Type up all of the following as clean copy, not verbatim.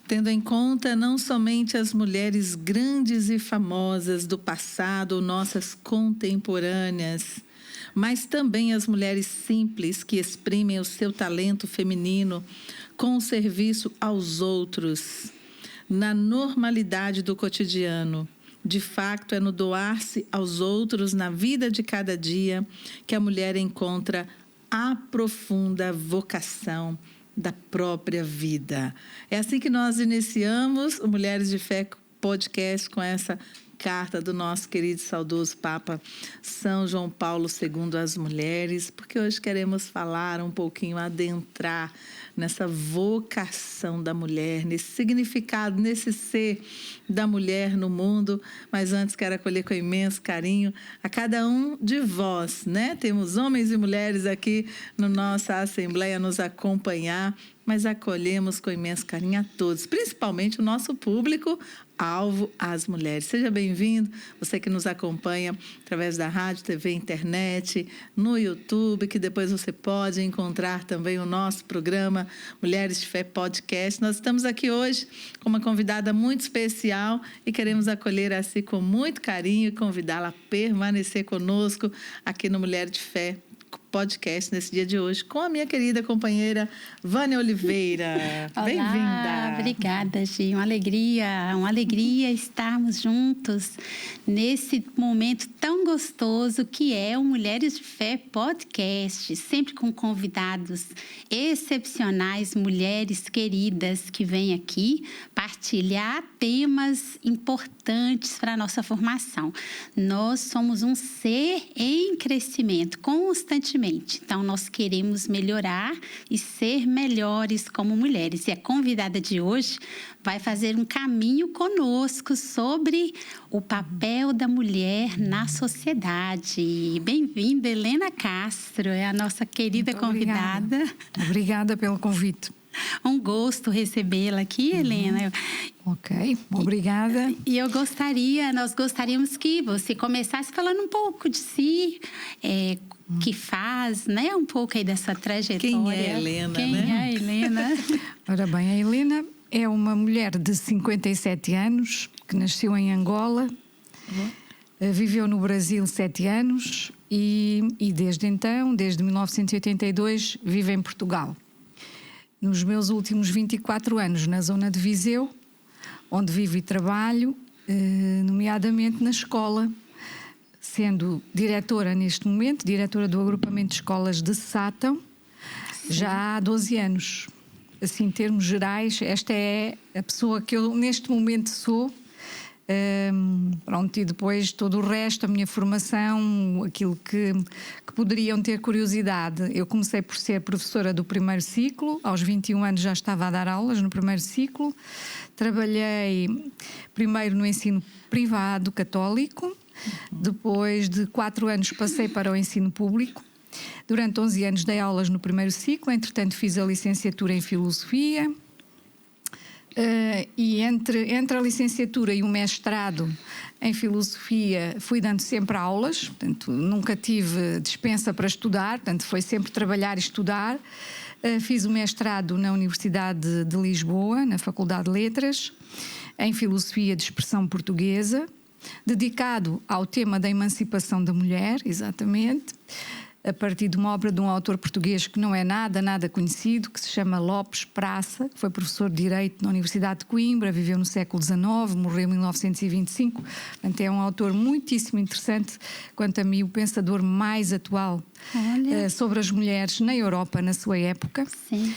tendo em conta não somente as mulheres grandes e famosas do passado ou nossas contemporâneas, mas também as mulheres simples que exprimem o seu talento feminino com o serviço aos outros, na normalidade do cotidiano. De fato, é no doar-se aos outros na vida de cada dia que a mulher encontra a profunda vocação da própria vida. É assim que nós iniciamos o Mulheres de Fé podcast com essa carta do nosso querido e saudoso Papa São João Paulo II às mulheres, porque hoje queremos falar um pouquinho, adentrar nessa vocação da mulher, nesse significado, nesse ser da mulher no mundo. Mas antes quero acolher com imenso carinho a cada um de vós, né? Temos homens e mulheres aqui na nossa Assembleia nos acompanhar, mas acolhemos com imenso carinho a todos, principalmente o nosso público alvo, as mulheres. Seja bem-vindo, você que nos acompanha através da rádio, TV, internet, no YouTube, que depois você pode encontrar também o nosso programa Mulheres de Fé Podcast. Nós estamos aqui hoje com uma convidada muito especial e queremos acolher assim com muito carinho e convidá-la a permanecer conosco aqui no Mulher de Fé podcast nesse dia de hoje com a minha querida companheira Vânia Oliveira. Olá, bem-vinda. Obrigada, Gi. Uma alegria estarmos juntos nesse momento tão gostoso que é o Mulheres de Fé podcast, sempre com convidados excepcionais, mulheres queridas que vêm aqui partilhar temas importantes para a nossa formação. Nós somos um ser em crescimento constantemente. Então, nós queremos melhorar e ser melhores como mulheres. E a convidada de hoje vai fazer um caminho conosco sobre o papel da mulher na sociedade. Bem-vinda, Helena Castro, é a nossa querida convidada. Obrigada pelo convite. Um gosto recebê-la aqui, Helena. Ok, obrigada. E nós gostaríamos que você começasse falando um pouco de si, que faz, né, um pouco aí dessa trajetória. Quem é a Helena, Quem né? é a Helena? Ora bem, a Helena é uma mulher de 57 anos, que nasceu em Angola, viveu no Brasil 7 anos e desde então, desde 1982, vive em Portugal. Nos meus últimos 24 anos na zona de Viseu, onde vivo e trabalho, nomeadamente na escola, sendo diretora neste momento, diretora do agrupamento de escolas de Sátão, já há 12 anos. Assim, em termos gerais, esta é a pessoa que eu neste momento sou. Pronto, e depois todo o resto, a minha formação, aquilo que poderiam ter curiosidade. Eu comecei por ser professora do primeiro ciclo, aos 21 anos já estava a dar aulas no primeiro ciclo. Trabalhei primeiro no ensino privado católico, depois de 4 anos passei para o ensino público. Durante 11 anos dei aulas no primeiro ciclo, entretanto fiz a licenciatura em Filosofia. E entre a licenciatura e o mestrado em Filosofia fui dando sempre aulas, portanto nunca tive dispensa para estudar, portanto foi sempre trabalhar e estudar. Fiz o mestrado na Universidade de Lisboa, na Faculdade de Letras, em Filosofia de Expressão Portuguesa, dedicado ao tema da emancipação da mulher, exatamente, a partir de uma obra de um autor português que não é nada conhecido, que se chama Lopes Praça, que foi professor de Direito na Universidade de Coimbra, viveu no século XIX, morreu em 1925. Portanto, é um autor muitíssimo interessante, quanto a mim, o pensador mais atual sobre as mulheres na Europa, na sua época. Sim.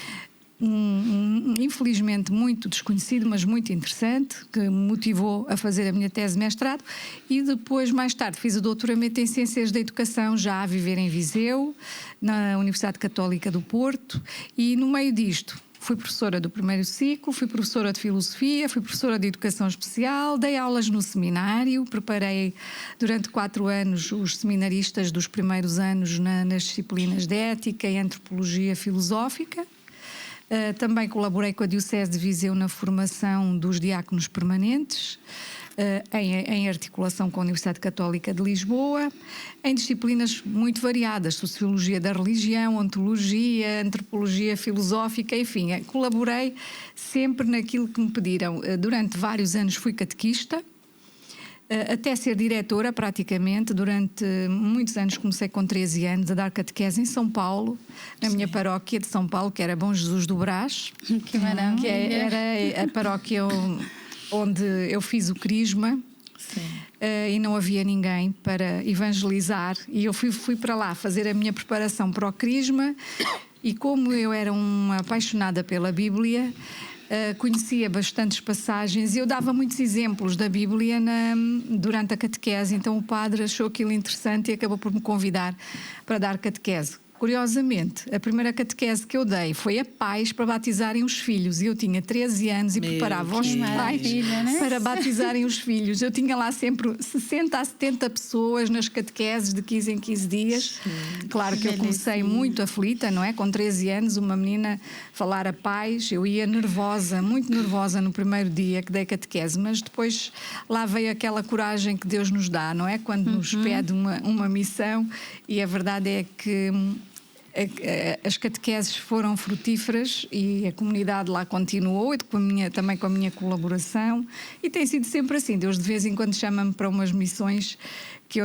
Infelizmente muito desconhecido, mas muito interessante, que me motivou a fazer a minha tese de mestrado. E depois, mais tarde, fiz o doutoramento em Ciências da Educação, já a viver em Viseu, na Universidade Católica do Porto. E no meio disto fui professora do primeiro ciclo, fui professora de Filosofia, fui professora de Educação Especial, dei aulas no seminário, preparei durante 4 anos os seminaristas dos primeiros anos nas disciplinas de Ética e Antropologia Filosófica. Também colaborei com a Diocese de Viseu na formação dos diáconos permanentes, em articulação com a Universidade Católica de Lisboa, em disciplinas muito variadas, Sociologia da Religião, Ontologia, Antropologia Filosófica, enfim, colaborei sempre naquilo que me pediram. Durante vários anos fui catequista, até ser diretora praticamente. Durante muitos anos comecei com 13 anos a dar catequese em São Paulo, na minha paróquia de São Paulo, que era Bom Jesus do Brás. Que maravilha! Que era a paróquia onde eu fiz o crisma. E não havia ninguém para evangelizar, e eu fui para lá fazer a minha preparação para o crisma, e como eu era uma apaixonada pela Bíblia, conhecia bastantes passagens e eu dava muitos exemplos da Bíblia durante a catequese. Então o padre achou aquilo interessante e acabou por me convidar para dar catequese. Curiosamente, a primeira catequese que eu dei foi a pais para batizarem os filhos. E eu tinha 13 anos e preparava os pais para batizarem os filhos. Eu tinha lá sempre 60 a 70 pessoas nas catequeses de 15 em 15 dias. Claro que eu comecei muito aflita, não é? Com 13 anos, uma menina falar a pais. Eu ia nervosa, muito nervosa no primeiro dia que dei catequese, mas depois lá veio aquela coragem que Deus nos dá, não é? Quando nos pede uma missão, e a verdade é que as catequeses foram frutíferas e a comunidade lá continuou, e também com a minha colaboração, e tem sido sempre assim. Deus de vez em quando chama-me para umas missões que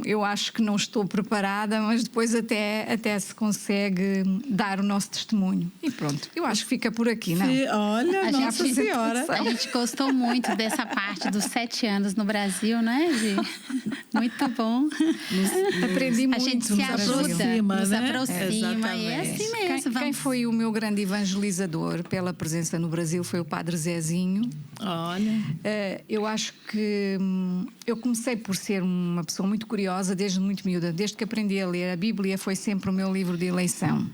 eu acho que não estou preparada, mas depois até se consegue dar o nosso testemunho. E pronto, eu acho que fica por aqui, não? Sim, olha, Nossa Senhora. A gente gostou muito dessa parte dos 7 anos no Brasil, né, Gi? Muito bom. Aprendi muito. A gente se ajuda, nos aproxima, e é assim mesmo. Quem foi o meu grande evangelizador pela presença no Brasil foi o Padre Zezinho. Olha. Eu acho que eu comecei por ser uma pessoa muito curiosa desde muito miúda. Desde que aprendi a ler, a Bíblia foi sempre o meu livro de eleição.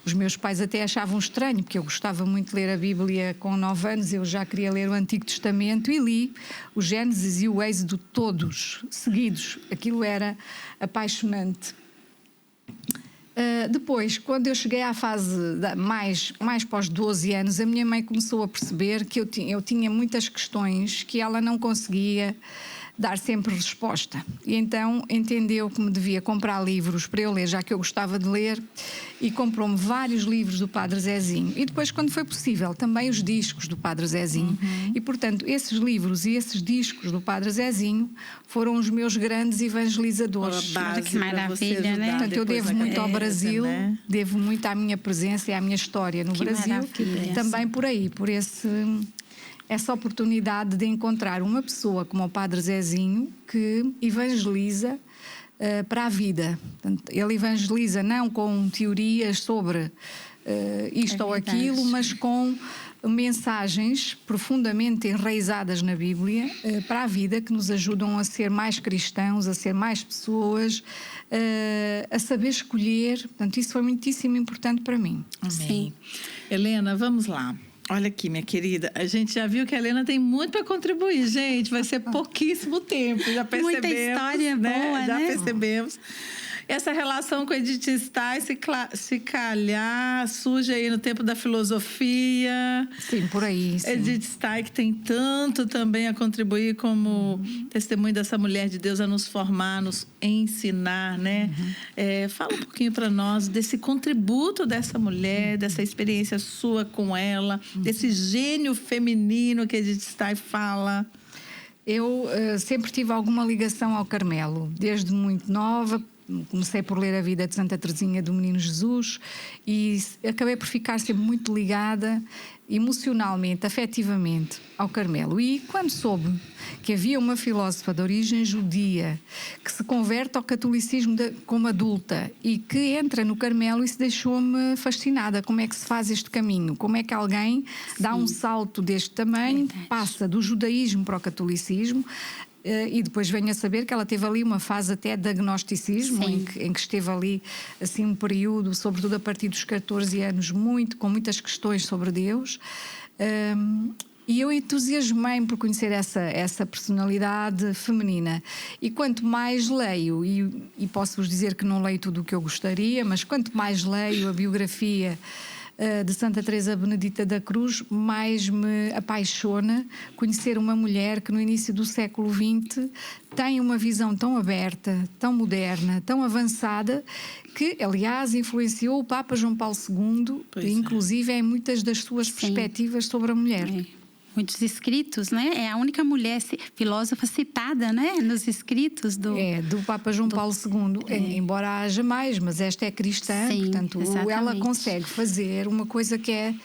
Os meus pais até achavam estranho, porque eu gostava muito de ler a Bíblia. Com 9 anos eu já queria ler o Antigo Testamento e li o Gênesis e o Êxodo todos, seguidos. Aquilo era apaixonante. Depois, quando eu cheguei à fase mais pós 12 anos, a minha mãe começou a perceber que eu tinha muitas questões que ela não conseguia dar sempre resposta. E então entendeu que me devia comprar livros para eu ler, já que eu gostava de ler, e comprou-me vários livros do Padre Zezinho. E depois, quando foi possível, também os discos do Padre Zezinho. E, portanto, esses livros e esses discos do Padre Zezinho foram os meus grandes evangelizadores. Que maravilha, né? Portanto, eu devo muito ao Brasil, né? Devo muito à minha presença e à minha história no Brasil. Maravilha. Também por aí, por essa oportunidade de encontrar uma pessoa como o Padre Zezinho que evangeliza para a vida. Portanto, ele evangeliza não com teorias sobre isto ou aquilo, mas com mensagens profundamente enraizadas na Bíblia para a vida, que nos ajudam a ser mais cristãos, a ser mais pessoas, a saber escolher. Portanto, isso foi muitíssimo importante para mim. Amém. Sim. Helena, vamos lá. Olha aqui, minha querida, a gente já viu que a Helena tem muito para contribuir, gente. Vai ser pouquíssimo tempo, já percebemos. Muita história boa, já percebemos. Essa relação com a Edith Stein, se calhar, surge aí no tempo da filosofia. Sim, por aí. Sim. Edith Stein, que tem tanto também a contribuir como testemunho dessa mulher de Deus, a nos formar, nos ensinar, né? Fala um pouquinho para nós desse contributo dessa mulher, dessa experiência sua com ela, desse gênio feminino que Edith Stein fala. Eu sempre tive alguma ligação ao Carmelo, desde muito nova. Comecei por ler a vida de Santa Teresinha do Menino Jesus e acabei por ficar sempre muito ligada emocionalmente, afetivamente ao Carmelo. E quando soube que havia uma filósofa de origem judia que se converte ao catolicismo como adulta e que entra no Carmelo, isso deixou-me fascinada. Como é que se faz este caminho? Como é que alguém dá um salto deste tamanho, passa do judaísmo para o catolicismo? E depois venho a saber que ela teve ali uma fase até de agnosticismo, em que esteve ali assim um período, sobretudo a partir dos 14 anos, com muitas questões sobre Deus. E eu entusiasmei-me por conhecer essa personalidade feminina. E quanto mais leio, e posso-vos dizer que não leio tudo o que eu gostaria, mas quanto mais leio a biografia de Santa Teresa Benedita da Cruz, mais me apaixona conhecer uma mulher que no início do século XX tem uma visão tão aberta, tão moderna, tão avançada, que aliás influenciou o Papa João Paulo II, inclusive em muitas das suas perspectivas sobre a mulher. Muitos escritos, né? É a única mulher filósofa citada, né? Nos escritos do Papa João Paulo II. Embora haja mais, mas esta é cristã, portanto, ela consegue fazer uma coisa que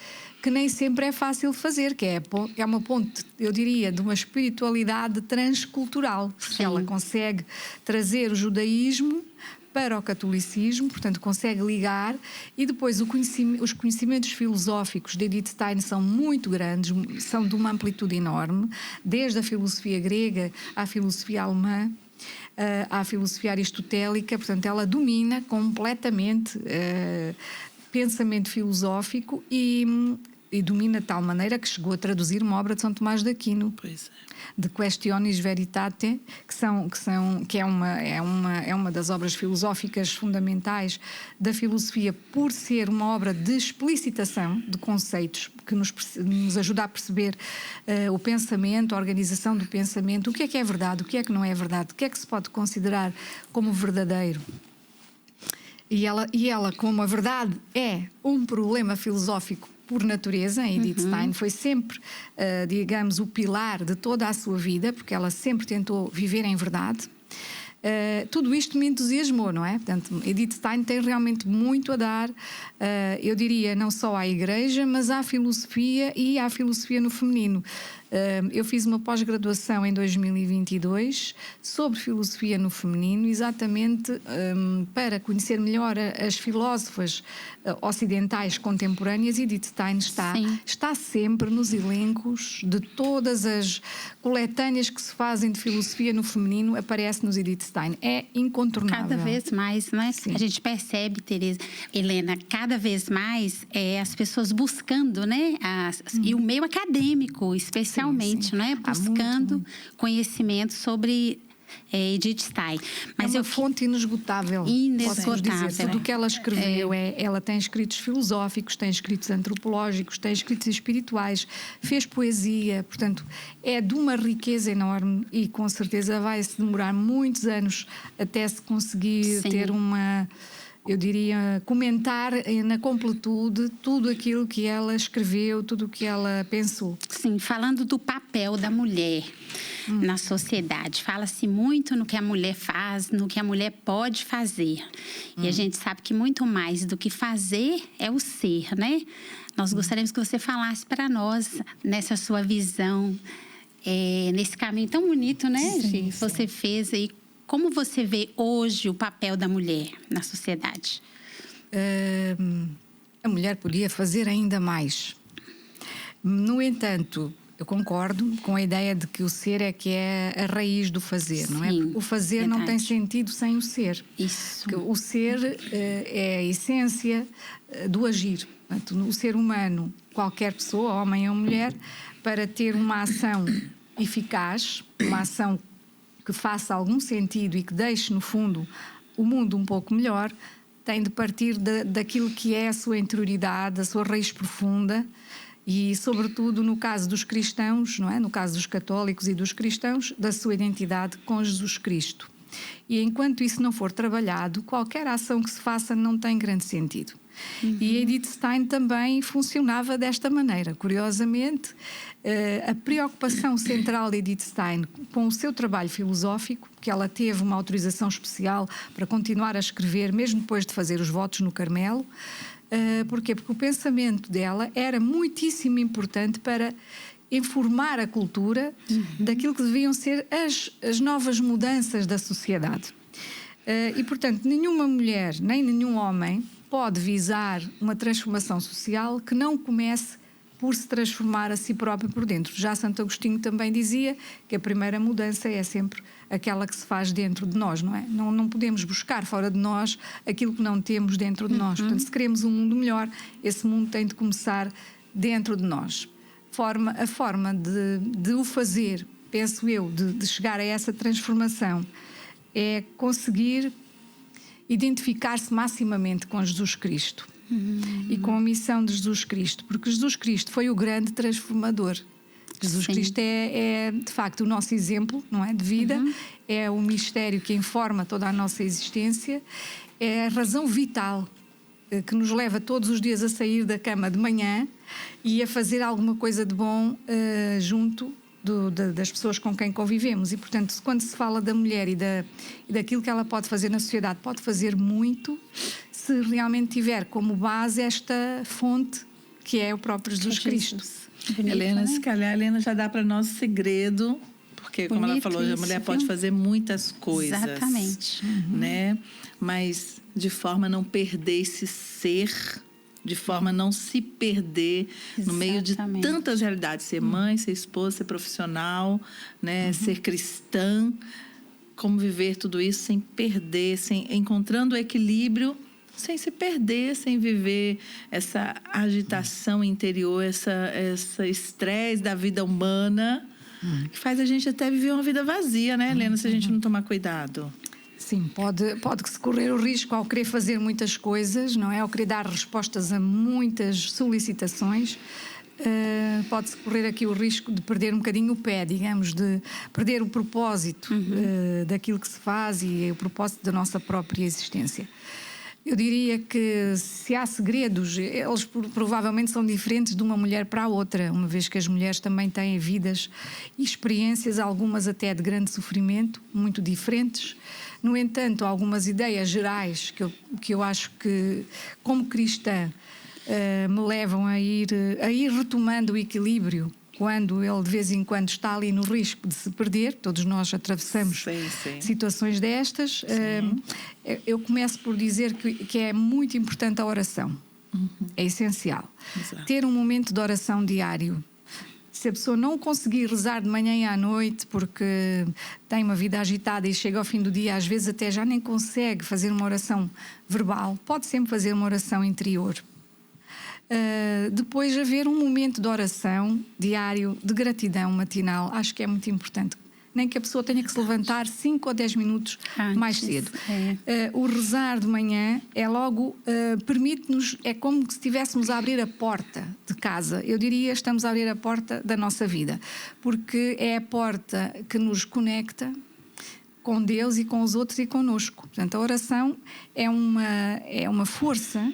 nem sempre é fácil fazer, que é uma ponte, eu diria, de uma espiritualidade transcultural. Ela consegue trazer o judaísmo para o catolicismo, portanto consegue ligar, e depois os conhecimentos filosóficos de Edith Stein são muito grandes, são de uma amplitude enorme, desde a filosofia grega à filosofia alemã, à filosofia aristotélica, portanto ela domina completamente pensamento filosófico e domina de tal maneira que chegou a traduzir uma obra de São Tomás de Aquino, de Questiones Veritate, que é uma das obras filosóficas fundamentais da filosofia, por ser uma obra de explicitação de conceitos que nos ajuda a perceber o pensamento, a organização do pensamento, o que é verdade, o que é que não é verdade, o que é que se pode considerar como verdadeiro. E ela, como a verdade é um problema filosófico por natureza, Edith Stein foi sempre, digamos, o pilar de toda a sua vida, porque ela sempre tentou viver em verdade. Tudo isto me entusiasmou, não é? Portanto, Edith Stein tem realmente muito a dar, eu diria, não só à Igreja, mas à filosofia e à filosofia no feminino. Eu fiz uma pós-graduação em 2022 sobre filosofia no feminino, exatamente para conhecer melhor as filósofas ocidentais contemporâneas. Edith Stein está sempre nos elencos de todas as coletâneas que se fazem de filosofia no feminino, aparece nos Edith Stein. É incontornável. Cada vez mais, não é? Sim. A gente percebe, Teresa, Helena, cada vez mais as pessoas buscando, né? E o meio acadêmico, especialmente, sim. Né? Buscando conhecimento sobre Edith Stein. Mas é uma fonte inesgotável. Inesgotável. Dizer. Tudo o que ela escreveu, ela tem escritos filosóficos, tem escritos antropológicos, tem escritos espirituais, fez poesia, portanto, é de uma riqueza enorme e com certeza vai-se demorar muitos anos até se conseguir ter uma... Eu diria, comentar na completude tudo aquilo que ela escreveu, tudo o que ela pensou. Sim, falando do papel da mulher na sociedade. Fala-se muito no que a mulher faz, no que a mulher pode fazer. E a gente sabe que muito mais do que fazer é o ser, né? Nós gostaríamos que você falasse para nós, nessa sua visão, nesse caminho tão bonito, né, Gi? Você fez aí. Como você vê hoje o papel da mulher na sociedade? A mulher podia fazer ainda mais. No entanto, eu concordo com a ideia de que o ser é que é a raiz do fazer, não é? O fazer não tem sentido sem o ser. Isso. Porque o ser é a essência do agir. Portanto, o ser humano, qualquer pessoa, homem ou mulher, para ter uma ação eficaz, uma ação que faça algum sentido e que deixe, no fundo, o mundo um pouco melhor, tem de partir daquilo que é a sua interioridade, a sua raiz profunda e, sobretudo, no caso dos cristãos, não é? No caso dos católicos e dos cristãos, da sua identidade com Jesus Cristo. E enquanto isso não for trabalhado, qualquer ação que se faça não tem grande sentido. E Edith Stein também funcionava desta maneira. Curiosamente, a preocupação central de Edith Stein com o seu trabalho filosófico, que ela teve uma autorização especial para continuar a escrever, mesmo depois de fazer os votos no Carmelo. Porquê? Porque o pensamento dela era muitíssimo importante para informar a cultura daquilo que deviam ser as novas mudanças da sociedade. E, portanto, nenhuma mulher, nem nenhum homem pode visar uma transformação social que não comece por se transformar a si próprio por dentro. Já Santo Agostinho também dizia que a primeira mudança é sempre aquela que se faz dentro de nós, não é? Não podemos buscar fora de nós aquilo que não temos dentro de nós. Portanto, se queremos um mundo melhor, esse mundo tem de começar dentro de nós. A forma de o fazer, penso eu, de chegar a essa transformação, é conseguir identificar-se maximamente com Jesus Cristo. e com a missão de Jesus Cristo, porque Jesus Cristo foi o grande transformador. Jesus Cristo é de facto o nosso exemplo, não é, de vida, é o mistério que informa toda a nossa existência, é a razão vital que nos leva todos os dias a sair da cama de manhã e a fazer alguma coisa de bom junto das pessoas com quem convivemos. E, portanto, quando se fala da mulher e daquilo que ela pode fazer na sociedade, pode fazer muito se realmente tiver como base esta fonte que é o próprio Jesus Cristo. Bonito, Helena, né? Se calhar a Helena já dá para nós o segredo, porque como ela falou, a mulher pode fazer muitas coisas. Exatamente. Né? Mas de forma a não perder esse ser, de forma a não se perder no meio de tantas realidades. Ser mãe, ser esposa, ser profissional, né? Ser cristã. Como viver tudo isso sem perder, encontrando o equilíbrio, sem se perder, sem viver essa agitação interior, esse estresse da vida humana, que faz a gente até viver uma vida vazia, né, Helena, se a gente não tomar cuidado. Sim, pode-se correr o risco ao querer fazer muitas coisas, não é? Ao querer dar respostas a muitas solicitações. Pode-se correr aqui o risco de perder um bocadinho o pé, digamos, de perder o propósito daquilo que se faz e o propósito da nossa própria existência. Eu diria que se há segredos, eles provavelmente são diferentes de uma mulher para a outra, uma vez que as mulheres também têm vidas e experiências, algumas até de grande sofrimento, muito diferentes. No entanto, algumas ideias gerais que eu acho que, como cristã, me levam a ir retomando o equilíbrio quando ele de vez em quando está ali no risco de se perder. Todos nós atravessamos situações destas. Eu começo por dizer que é muito importante a oração. É essencial. Exato. Ter um momento de oração diário. Se a pessoa não conseguir rezar de manhã e à noite porque tem uma vida agitada e chega ao fim do dia, às vezes até já nem consegue fazer uma oração verbal, pode sempre fazer uma oração interior. Depois haver um momento de oração diário, de gratidão matinal, acho que é muito importante. Nem que a pessoa tenha que se levantar 5 ou 10 minutos mais cedo. O rezar de manhã é logo, permite-nos, é como se estivéssemos a abrir a porta de casa. Eu diria, estamos a abrir a porta da nossa vida, porque é a porta que nos conecta com Deus e com os outros e connosco. Portanto, a oração é uma força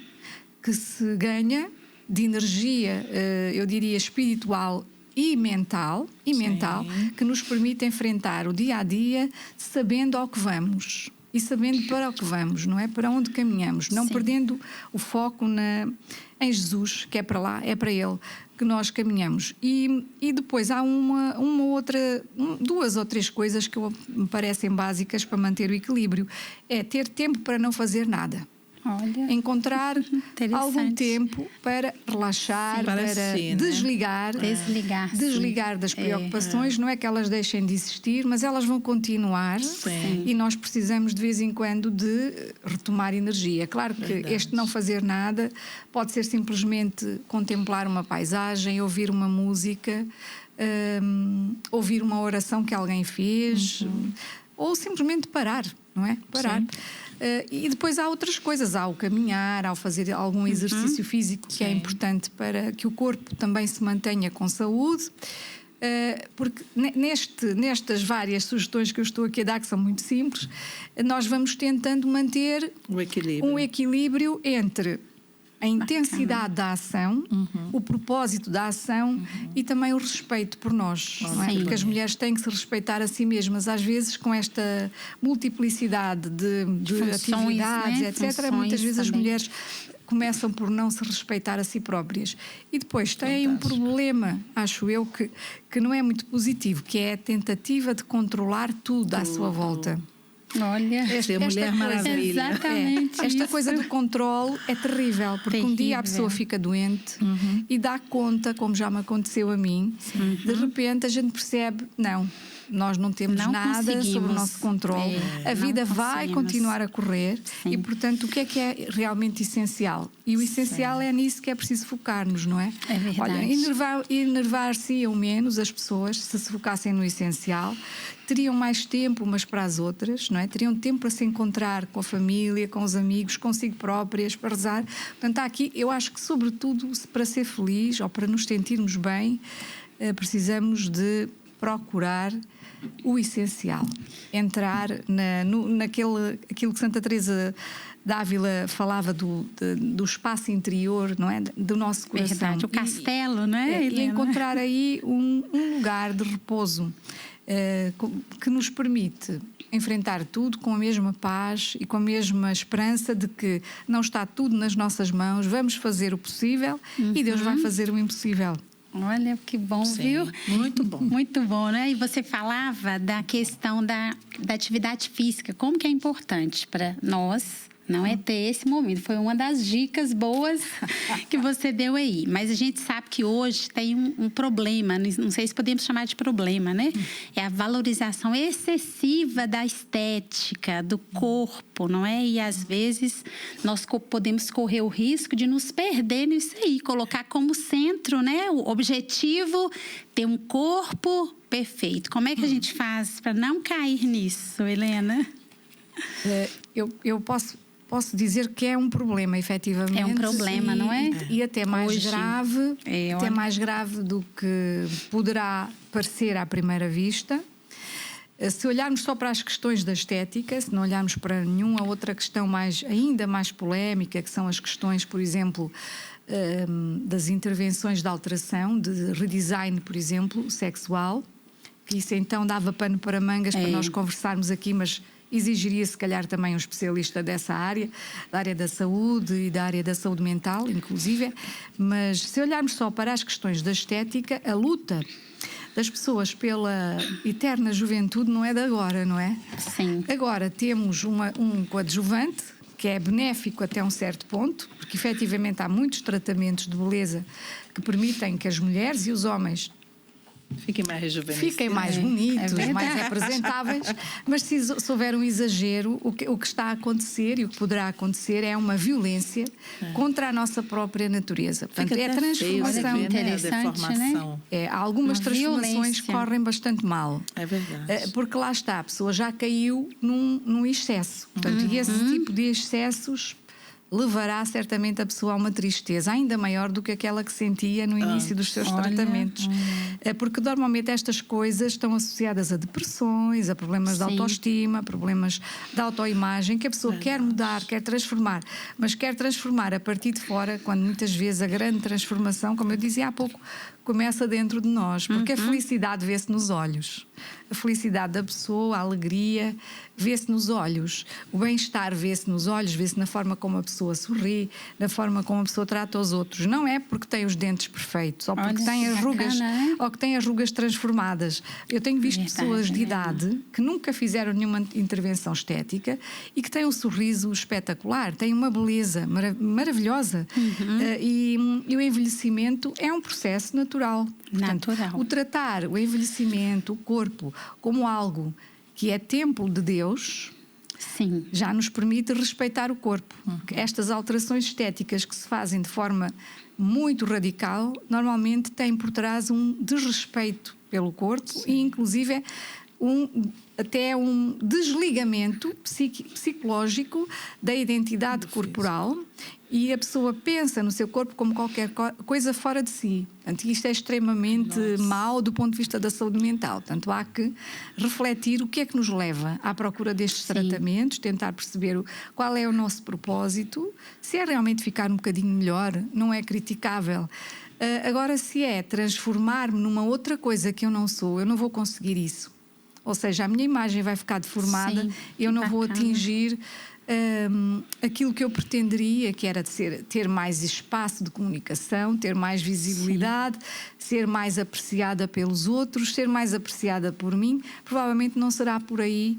que se ganha de energia, eu diria, espiritual e mental, que nos permite enfrentar o dia a dia sabendo ao que vamos e sabendo para o que vamos, não é? Para onde caminhamos, não perdendo o foco em Jesus, que é para lá, é para Ele que nós caminhamos. E depois há duas ou três coisas que me parecem básicas para manter o equilíbrio. É ter tempo para não fazer nada. Olha, encontrar algum tempo para relaxar, para desligar, desligar das preocupações. Não é que elas deixem de existir, mas elas vão continuar. E nós precisamos de vez em quando de retomar energia. Claro que este não fazer nada pode ser simplesmente contemplar uma paisagem, ouvir uma música, ouvir uma oração que alguém fez, ou simplesmente parar, não é? Parar. E depois há outras coisas, há o caminhar, há o fazer algum exercício físico que é importante para que o corpo também se mantenha com saúde, porque nestas várias sugestões que eu estou aqui a dar, que são muito simples, nós vamos tentando manter um equilíbrio entre a intensidade da ação, o propósito da ação e também o respeito por nós. Não é? Porque as mulheres têm que se respeitar a si mesmas. Às vezes, com esta multiplicidade de atividades, né? etc., muitas vezes as mulheres começam por não se respeitar a si próprias. E depois têm um problema, acho eu, que não é muito positivo, que é a tentativa de controlar tudo à sua volta. Olha, esta Mulher Maravilha. Exatamente. Esta coisa do controle é terrível, porque um dia a pessoa fica doente e dá conta, como já me aconteceu a mim, de repente a gente percebe, não, nós não temos nada sobre o nosso controle. A vida vai continuar a correr. Sim. E, portanto, o que é realmente essencial? E o essencial é nisso que é preciso focar-nos, não é? É verdade. Olha, enervar-se-iam menos as pessoas se focassem no essencial, teriam mais tempo umas para as outras, não é? Teriam tempo para se encontrar com a família, com os amigos, consigo próprias, para rezar. Portanto, há aqui, eu acho que, sobretudo, para ser feliz ou para nos sentirmos bem, precisamos de procurar o essencial, entrar aquilo que Santa Teresa d'Ávila falava do espaço interior, não é? Do nosso coração. Verdade, o castelo, não é? E encontrar aí um lugar de repouso que nos permite enfrentar tudo com a mesma paz e com a mesma esperança de que não está tudo nas nossas mãos, vamos fazer o possível e Deus vai fazer o impossível. Olha, que bom, sim, viu? Muito bom. Muito bom, né? E você falava da questão da atividade física, como que é importante para nós, não é, ter esse momento. Foi uma das dicas boas que você deu aí. Mas a gente sabe que hoje tem um problema, não sei se podemos chamar de problema, né? É a valorização excessiva da estética, do corpo, não é? E às vezes nós podemos correr o risco de nos perder nisso aí, colocar como centro, né? O objetivo, ter um corpo perfeito. Como é que a gente faz para não cair nisso, Helena? Eu posso dizer que é um problema, efetivamente. É um problema, não é? E até mais hoje, grave, até mais grave do que poderá parecer à primeira vista. Se olharmos só para as questões da estética, se não olharmos para nenhuma outra questão ainda mais polémica, que são as questões, por exemplo, das intervenções de alteração, de redesign, por exemplo, sexual, que isso então dava pano para mangas para nós conversarmos aqui, mas exigiria se calhar também um especialista dessa área, da área da saúde e da área da saúde mental, inclusive. Mas se olharmos só para as questões da estética, a luta das pessoas pela eterna juventude não é de agora, não é? Sim. Agora temos um coadjuvante que é benéfico até um certo ponto, porque efetivamente há muitos tratamentos de beleza que permitem que as mulheres e os homens fiquem mais rejuvenescidos. Fiquem mais bonitos, mais apresentáveis, mas se houver um exagero, o que está a acontecer e o que poderá acontecer é uma violência contra a nossa própria natureza. Portanto, é transformação. Interessante, né? Algumas transformações correm bastante mal. É verdade. Porque lá está, a pessoa já caiu num excesso. Portanto, e esse tipo de excessos levará certamente a pessoa a uma tristeza ainda maior do que aquela que sentia no início dos seus tratamentos. Porque normalmente estas coisas estão associadas a depressões, a problemas de autoestima, problemas de autoimagem, que a pessoa quer mudar, quer transformar, mas quer transformar a partir de fora, quando muitas vezes a grande transformação, como eu dizia há pouco, começa dentro de nós, porque a felicidade vê-se nos olhos. A felicidade da pessoa, a alegria, vê-se nos olhos. O bem-estar vê-se nos olhos, vê-se na forma como a pessoa sorri, na forma como a pessoa trata os outros. Não é porque tem os dentes perfeitos, ou porque tem as rugas, ou que tem as rugas transformadas. Eu tenho visto pessoas de idade que nunca fizeram nenhuma intervenção estética e que têm um sorriso espetacular, têm uma beleza maravilhosa. E o envelhecimento é um processo natural. Portanto, o tratar o envelhecimento, o corpo, como algo que é templo de Deus, já nos permite respeitar o corpo. Estas alterações estéticas que se fazem de forma muito radical, normalmente têm por trás um desrespeito pelo corpo e, inclusive, até um desligamento psicológico da identidade corporal, e a pessoa pensa no seu corpo como qualquer coisa fora de si. Portanto, isto é extremamente mau do ponto de vista da saúde mental. Portanto, há que refletir o que é que nos leva à procura destes tratamentos, tentar perceber qual é o nosso propósito, se é realmente ficar um bocadinho melhor, não é criticável. Agora, se é transformar-me numa outra coisa que eu não sou, eu não vou conseguir isso. Ou seja, a minha imagem vai ficar deformada, eu não vou atingir aquilo que eu pretenderia, que era ter mais espaço de comunicação, ter mais visibilidade, ser mais apreciada pelos outros, ser mais apreciada por mim. Provavelmente não será por aí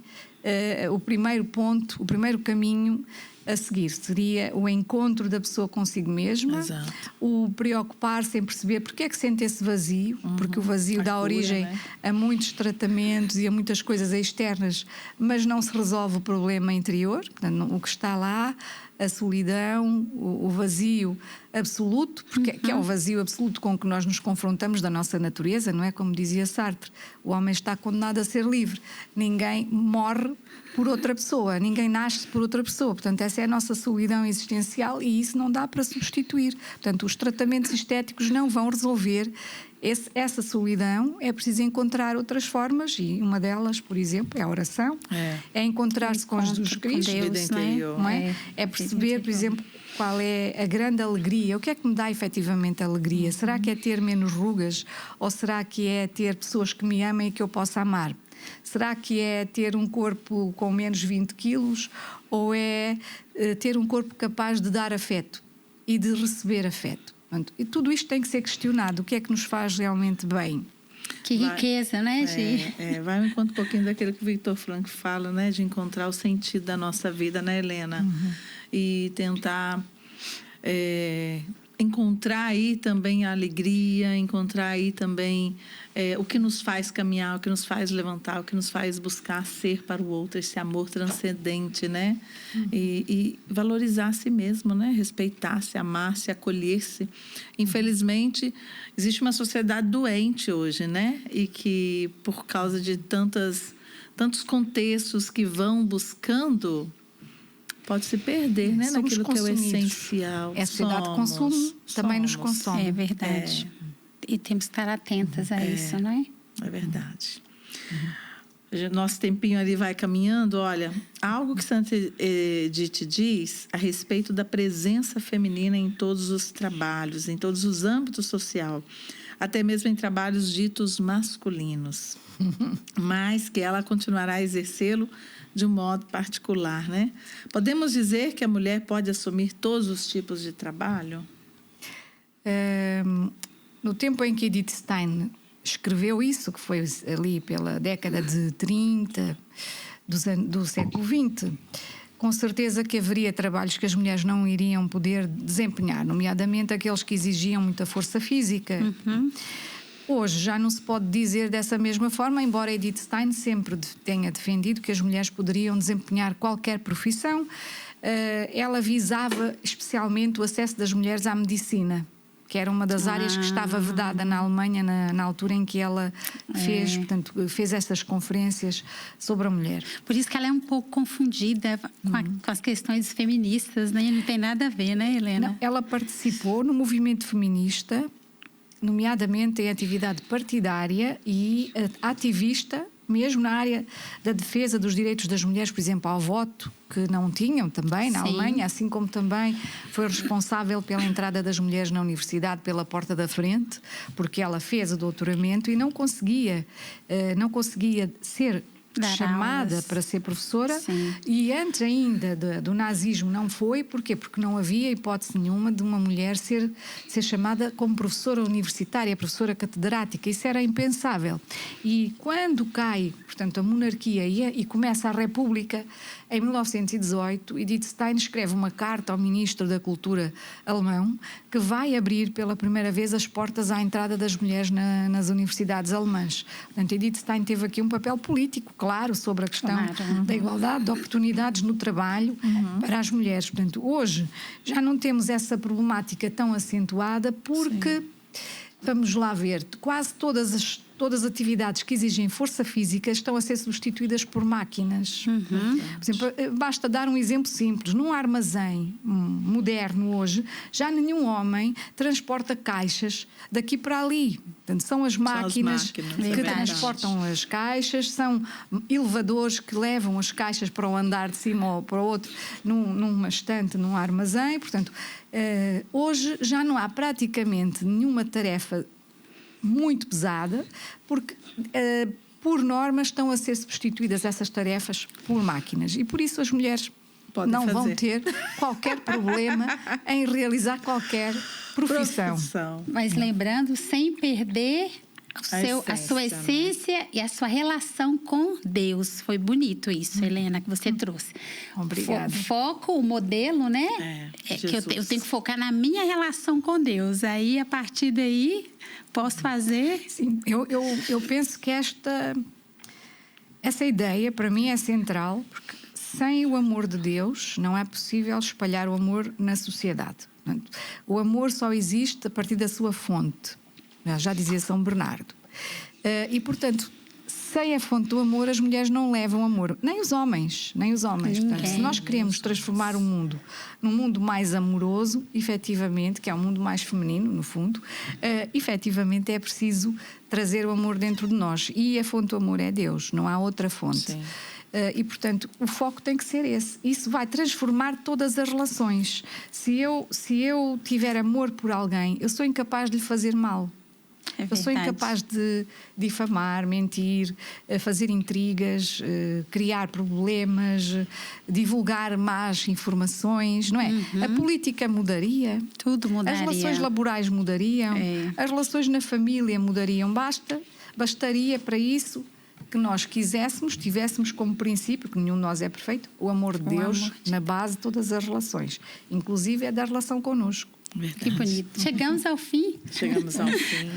o primeiro ponto, o primeiro caminho a seguir seria o encontro da pessoa consigo mesma. Exato. O preocupar-se em perceber porque é que sente esse vazio, porque o vazio dá origem, né, a muitos tratamentos e a muitas coisas externas, mas não se resolve o problema interior. Portanto, o que está lá, a solidão, o vazio absoluto, porque que é o vazio absoluto com que nós nos confrontamos da nossa natureza, não é? Como dizia Sartre, o homem está condenado a ser livre. Ninguém morre por outra pessoa, ninguém nasce por outra pessoa. Portanto, essa é a nossa solidão existencial e isso não dá para substituir. Portanto, os tratamentos estéticos não vão resolver essa solidão. É preciso encontrar outras formas e uma delas, por exemplo, é a oração. É encontrar-se com Jesus Cristo. Deus, não é? É perceber, por exemplo, qual é a grande alegria. O que é que me dá efetivamente alegria? Será que é ter menos rugas? Ou será que é ter pessoas que me amem e que eu possa amar? Será que é ter um corpo com menos 20 quilos? Ou é ter um corpo capaz de dar afeto e de receber afeto? Portanto, e tudo isto tem que ser questionado. O que é que nos faz realmente bem? Que riqueza, né, Gi? Vai um encontro um pouquinho daquilo que o Victor Frankl fala, né? De encontrar o sentido da nossa vida, né, Helena? E tentar encontrar aí também a alegria, encontrar aí também o que nos faz caminhar, o que nos faz levantar, o que nos faz buscar ser para o outro, esse amor transcendente, né? E valorizar a si mesmo, né? Respeitar-se, amar-se, acolher-se. Infelizmente, existe uma sociedade doente hoje, né? E que, por causa de tantos contextos que vão buscando, pode se perder, né? Naquilo que é o essencial. A sociedade de consumo também nos consome. É verdade. E temos que estar atentas a isso, não é? É verdade. Nosso tempinho ali vai caminhando. Olha, algo que Santa Edith diz a respeito da presença feminina em todos os trabalhos, em todos os âmbitos sociais, até mesmo em trabalhos ditos masculinos, mas que ela continuará a exercê-lo de um modo particular, né? Podemos dizer que a mulher pode assumir todos os tipos de trabalho? No tempo em que Edith Stein escreveu isso, que foi ali pela década de 30 do século XX, com certeza que haveria trabalhos que as mulheres não iriam poder desempenhar, nomeadamente aqueles que exigiam muita força física. Hoje já não se pode dizer dessa mesma forma, embora Edith Stein sempre tenha defendido que as mulheres poderiam desempenhar qualquer profissão. Ela visava especialmente o acesso das mulheres à medicina, que era uma das áreas que estava vedada na Alemanha na altura em que ela fez essas conferências sobre a mulher. Por isso que ela é um pouco confundida com as questões feministas, né? Não tem nada a ver, né, Helena? Não, ela participou no movimento feminista, nomeadamente em atividade partidária e ativista, mesmo na área da defesa dos direitos das mulheres, por exemplo, ao voto, que não tinham também na Alemanha, assim como também foi responsável pela entrada das mulheres na universidade pela porta da frente, porque ela fez o doutoramento e não conseguia ser chamada para ser professora. E antes ainda do nazismo não foi. Porquê? Porque não havia hipótese nenhuma de uma mulher ser chamada como professora universitária, professora catedrática. Isso era impensável. E quando cai, portanto, a monarquia e começa a República, em 1918, Edith Stein escreve uma carta ao ministro da Cultura alemão que vai abrir pela primeira vez as portas à entrada das mulheres nas universidades alemãs. Portanto, Edith Stein teve aqui um papel político, claro, sobre a questão da igualdade de oportunidades no trabalho para as mulheres. Portanto, hoje já não temos essa problemática tão acentuada porque, vamos lá ver, quase todas as atividades que exigem força física estão a ser substituídas por máquinas. Por exemplo, basta dar um exemplo simples. Num armazém moderno hoje, já nenhum homem transporta caixas daqui para ali. Portanto, são as máquinas que transportam as caixas, são elevadores que levam as caixas para o andar de cima ou para o outro, numa estante, num armazém. Portanto, hoje já não há praticamente nenhuma tarefa muito pesada, porque por norma estão a ser substituídas essas tarefas por máquinas e por isso as mulheres vão ter qualquer problema em realizar qualquer profissão. Mas lembrando, sem perder a sua essência, né? E a sua relação com Deus. Foi bonito isso, Helena, que você trouxe. Obrigada. Foco, o modelo, né? Que eu tenho que focar na minha relação com Deus. Aí, a partir daí, posso fazer... Sim, eu penso que essa ideia, para mim, é central, porque sem o amor de Deus não é possível espalhar o amor na sociedade. Portanto, o amor só existe a partir da sua fonte. Já dizia São Bernardo. E, portanto, sem a fonte do amor, as mulheres não levam amor. Nem os homens. Portanto, se nós queremos transformar o mundo num mundo mais amoroso, efetivamente, que é um mundo mais feminino, no fundo, efetivamente é preciso trazer o amor dentro de nós. E a fonte do amor é Deus, não há outra fonte. E, portanto, o foco tem que ser esse. Isso vai transformar todas as relações. Se eu tiver amor por alguém, eu sou incapaz de lhe fazer mal. Eu sou incapaz de difamar, mentir, fazer intrigas, criar problemas, divulgar más informações, não é? A política mudaria. Tudo mudaria. As relações laborais mudariam. As relações na família mudariam. Bastaria para isso que nós tivéssemos como princípio, que nenhum de nós é perfeito, o amor de Deus na base de todas as relações. Inclusive é da relação connosco. Verdade. Que bonito. Chegamos ao fim.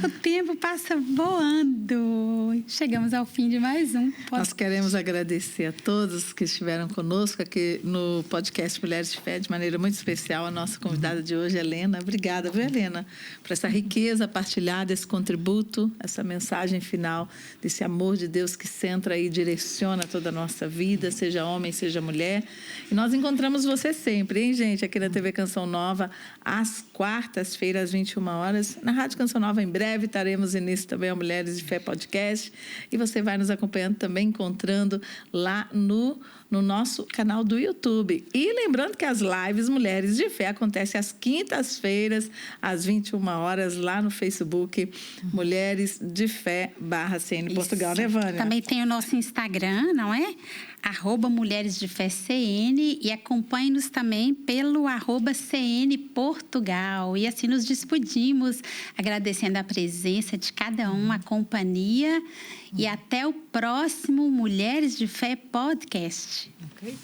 O tempo passa voando. Chegamos ao fim de mais um. Nós queremos agradecer a todos que estiveram conosco aqui no podcast Mulheres de Fé, de maneira muito especial. A nossa convidada de hoje, Helena. Obrigada, viu, Helena, por essa riqueza partilhada, esse contributo, essa mensagem final desse amor de Deus que centra e direciona toda a nossa vida, seja homem, seja mulher. E nós encontramos você sempre, hein, gente, aqui na TV Canção Nova, às quartas-feiras, às 21 horas. Na Rádio Canção Nova, em breve, estaremos início também ao Mulheres de Fé Podcast. E você vai nos acompanhando também, encontrando lá no nosso canal do YouTube. E lembrando que as lives Mulheres de Fé acontecem às quintas-feiras, às 21 horas, lá no Facebook, Mulheres de Fé /CN Portugal, né, Vânia? Também tem o nosso Instagram, não é? @Mulheres de Fé CN, e acompanhe-nos também pelo @CN Portugal. E assim nos despedimos, agradecendo a presença de cada um, a companhia, e até o próximo Mulheres de Fé Podcast. Ok.